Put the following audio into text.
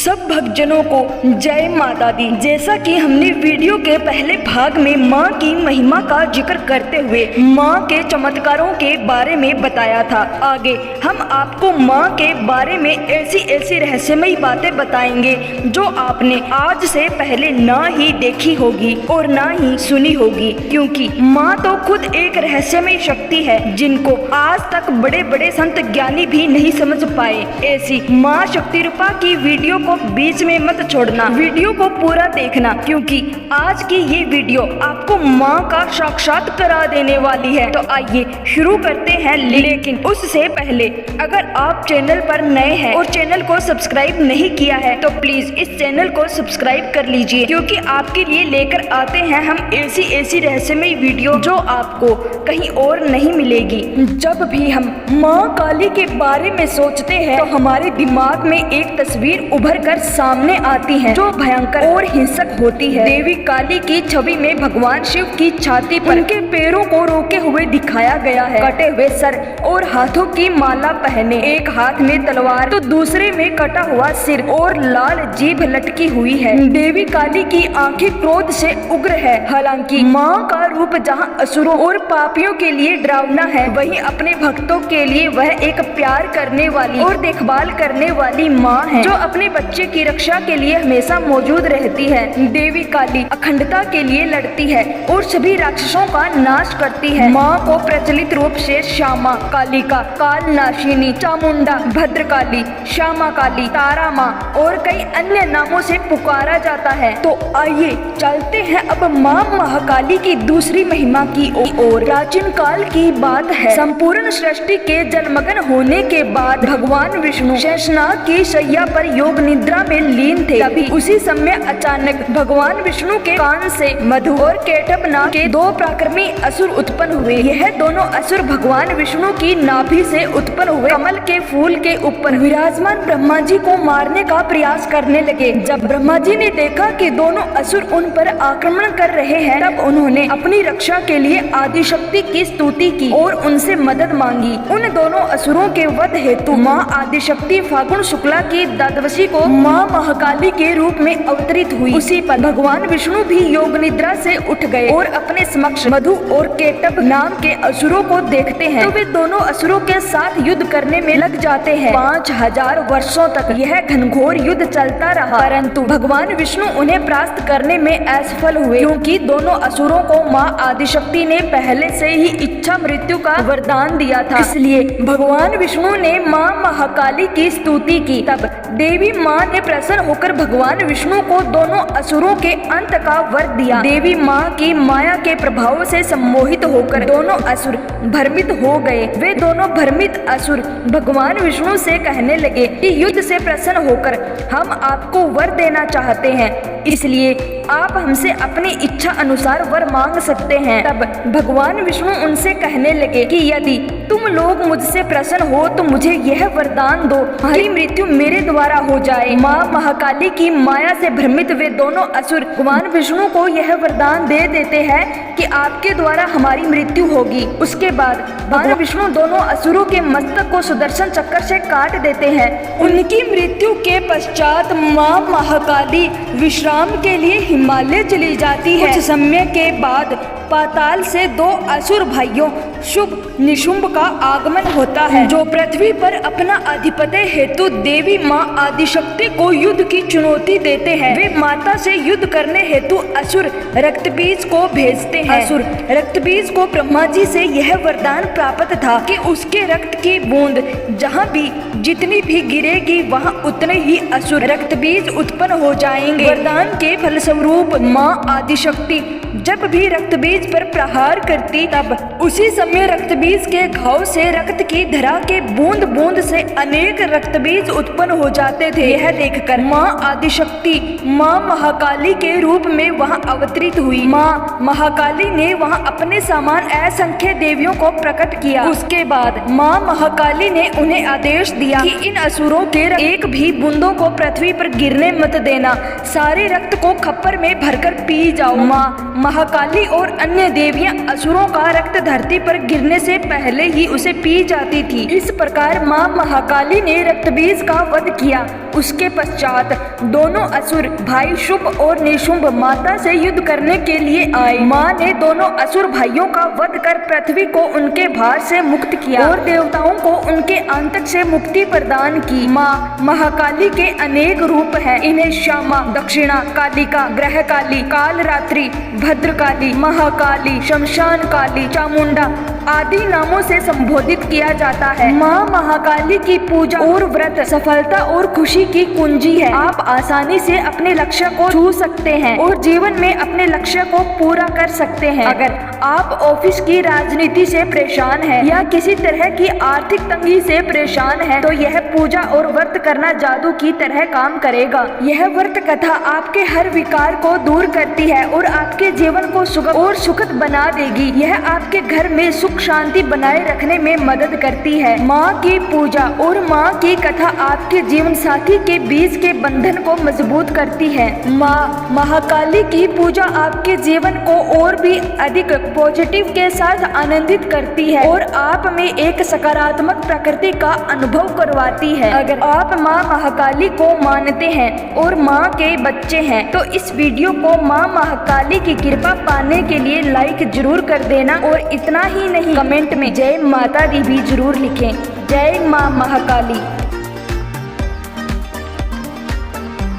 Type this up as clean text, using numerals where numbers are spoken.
सब भक्तजनों को जय माता दी। जैसा कि हमने वीडियो के पहले भाग में माँ की महिमा का जिक्र करते हुए माँ के चमत्कारों के बारे में बताया था, आगे हम आपको माँ के बारे में ऐसी ऐसी रहस्यमयी बातें बताएंगे जो आपने आज से पहले ना ही देखी होगी और ना ही सुनी होगी, क्योंकि माँ तो खुद एक रहस्यमयी शक्ति है जिनको आज तक बड़े बड़े संत ज्ञानी भी नहीं समझ पाए। ऐसी माँ शक्ति रूपा की वीडियो को बीच में मत छोड़ना, वीडियो को पूरा देखना, क्योंकि आज की ये वीडियो आपको माँ का साक्षात करा देने वाली है। तो आइए शुरू करते हैं, लेकिन उससे पहले अगर आप चैनल पर नए हैं और चैनल को सब्सक्राइब नहीं किया है तो प्लीज इस चैनल को सब्सक्राइब कर लीजिए, क्योंकि आपके लिए लेकर आते हैं हम ऐसी ऐसी रहस्यमयी वीडियो जो आपको कहीं और नहीं मिलेगी। जब भी हम माँ काली के बारे में सोचते हैं तो हमारे दिमाग में एक तस्वीर उभर कर सामने आती है जो भयंकर और हिंसक होती है। देवी काली की छवि में भगवान शिव की छाती पर उनके पैरों को रोके हुए दिखाया गया है, कटे हुए सर और हाथों की माला पहने, एक हाथ में तलवार तो दूसरे में कटा हुआ सिर और लाल जीभ लटकी हुई है। देवी काली की आंखें क्रोध से उग्र है। हालांकि माँ का रूप जहाँ असुरों और पापियों के लिए डरावना है, वहीं अपने भक्तों के लिए वह एक प्यार करने वाली और देखभाल करने वाली माँ है जो अपने बच्चे की रक्षा के लिए हमेशा मौजूद रहती है। देवी काली अखंडता के लिए लड़ती है और सभी राक्षसों का नाश करती है। माँ को प्रचलित रूप से श्यामा कालिका, काल नाशिनी, चामुंडा, भद्रकाली, श्यामा काली, तारा माँ और कई अन्य नामों से पुकारा जाता है। तो आइए चलते हैं अब माँ महाकाली की दूसरी महिमा की ओर। प्राचीन काल की बात है, संपूर्ण सृष्टि के जलमग्न होने के बाद भगवान विष्णु शेषनाग की शैया पर योग निद्रा में लीन थे। तभी उसी समय अचानक भगवान विष्णु के कान से मधु और केटभ नाम के दो पराक्रमी असुर उत्पन्न हुए। यह दोनों असुर भगवान विष्णु की नाभि से उत्पन्न हुए कमल के फूल के ऊपर विराजमान ब्रह्मा जी को मारने का प्रयास करने लगे। जब ब्रह्मा जी ने देखा कि दोनों असुर उन पर आक्रमण कर रहे हैं, तब उन्होंने अपनी रक्षा के लिए आदिशक्ति की स्तुति की और उनसे मदद मांगी। उन दोनों असुरों के वध हेतु माँ आदिशक्ति फागुन शुक्ला की द्वादशी को माँ महाकाली के रूप में अवतरित हुई। उसी पर भगवान विष्णु भी योग निद्रा से उठ गए और अपने समक्ष मधु और केटभ नाम के असुरों को देखते हैं तो वे दोनों असुरों के साथ युद्ध करने में लग जाते हैं। 5000 वर्षों तक यह घनघोर युद्ध चलता रहा, परंतु भगवान विष्णु उन्हें परास्त करने में असफल हुए, क्योंकि दोनों असुरों को माँ आदिशक्ति ने पहले से ही इच्छा मृत्यु का वरदान दिया था। इसलिए भगवान विष्णु ने माँ महाकाली की स्तुति की। तब देवी माँ ने प्रसन्न होकर भगवान विष्णु को दोनों असुरों के अंत का वर दिया। देवी माँ की माया के प्रभाव से सम्मोहित होकर दोनों असुर भ्रमित हो गए। वे दोनों भ्रमित असुर भगवान विष्णु से कहने लगे कि युद्ध से प्रसन्न होकर हम आपको वर देना चाहते हैं, इसलिए आप हमसे अपनी इच्छा अनुसार वर मांग सकते हैं। तब भगवान विष्णु उनसे कहने लगे कि यदि तुम लोग मुझसे प्रसन्न हो तो मुझे यह वरदान दो कि मृत्यु मेरे द्वारा हो जाए। माँ महाकाली की माया से भ्रमित वे दोनों असुर भगवान विष्णु को यह वरदान दे देते हैं कि आपके द्वारा हमारी मृत्यु होगी। उसके बाद भगवान विष्णु दोनों असुरों के मस्तक को सुदर्शन चक्र से काट देते हैं। उनकी मृत्यु के पश्चात माँ महाकाली विश्राम के लिए हिमालय चली जाती है। कुछ समय के बाद पाताल से दो असुर भाइयों शुभ निशुंभ का आगमन होता है, जो पृथ्वी पर अपना आधिपत्य हेतु देवी माँ आदिशक्ति को युद्ध की चुनौती देते हैं। वे माता से युद्ध करने हेतु असुर रक्तबीज को भेजते हैं। असुर रक्तबीज को ब्रह्मा जी से यह वरदान प्राप्त था कि उसके रक्त की बूंद जहाँ भी जितनी भी गिरेगी वहाँ उतने ही असुर रक्तबीज उत्पन्न हो जाएंगे। वरदान के फलस्वरूप माँ आदिशक्ति जब भी रक्तबीज पर प्रहार करती, तब उसी समय रक्तबीज के घाव से रक्त की धरा के बूंद बूंद से अनेक रक्तबीज उत्पन्न हो जाते थे। यह देखकर माँ आदिशक्ति माँ महाकाली के रूप में वहां अवतरित हुई। माँ महाकाली ने वहां अपने समान असंख्य देवियों को प्रकट किया। उसके बाद माँ महाकाली ने उन्हें आदेश दिया किया कि इन असुरों के एक भी बूंदों को पृथ्वी पर गिरने मत देना, सारे रक्त को खप्पर में भरकर पी जाओ। माँ महाकाली और अन्य देवियां असुरों का रक्त धरती पर गिरने से पहले ही उसे पी जाती थी। इस प्रकार माँ महाकाली ने रक्तबीज का वध किया। उसके पश्चात दोनों असुर भाई शुभ और निशुंभ माता से युद्ध करने के लिए आए। माँ ने दोनों असुर भाइयों का वध कर पृथ्वी को उनके भार से मुक्त किया और देवताओं को उनके आतंक से मुक्ति प्रदान की। माँ महाकाली के अनेक रूप हैं। इन्हें श्यामा, दक्षिणा कालिका, ग्रह काली, कालरात्रि, भद्रकाली, महाकाली, शमशान काली, चामुंडा आदि नामों से संबोधित किया जाता है। माँ महाकाली की पूजा और व्रत सफलता और खुशी की कुंजी है। आप आसानी से अपने लक्ष्य को छू सकते हैं और जीवन में अपने लक्ष्य को पूरा कर सकते हैं। अगर आप ऑफिस की राजनीति से परेशान हैं या किसी तरह की आर्थिक तंगी से परेशान हैं, तो यह पूजा और व्रत करना जादू की तरह काम करेगा। यह व्रत कथा आपके हर विकार को दूर करती है और आपके जीवन को सुगम और सुखद बना देगी। यह आपके घर में सुख शांति बनाए रखने में मदद करती है। माँ की पूजा और माँ की कथा आपके जीवन साथी के बीच के बंधन को मजबूत करती है। माँ महाकाली की पूजा आपके जीवन को और भी अधिक पॉजिटिव के साथ आनंदित करती है और आप में एक सकारात्मक प्रकृति का अनुभव करवाती है। अगर आप माँ महाकाली को मानते हैं और माँ के बच्चे हैं, तो इस वीडियो को माँ महाकाली की कृपा पाने के लिए लाइक जरूर कर देना और इतना ही नहीं, कमेंट में जय माता दी भी जरूर लिखें। जय माँ महाकाली।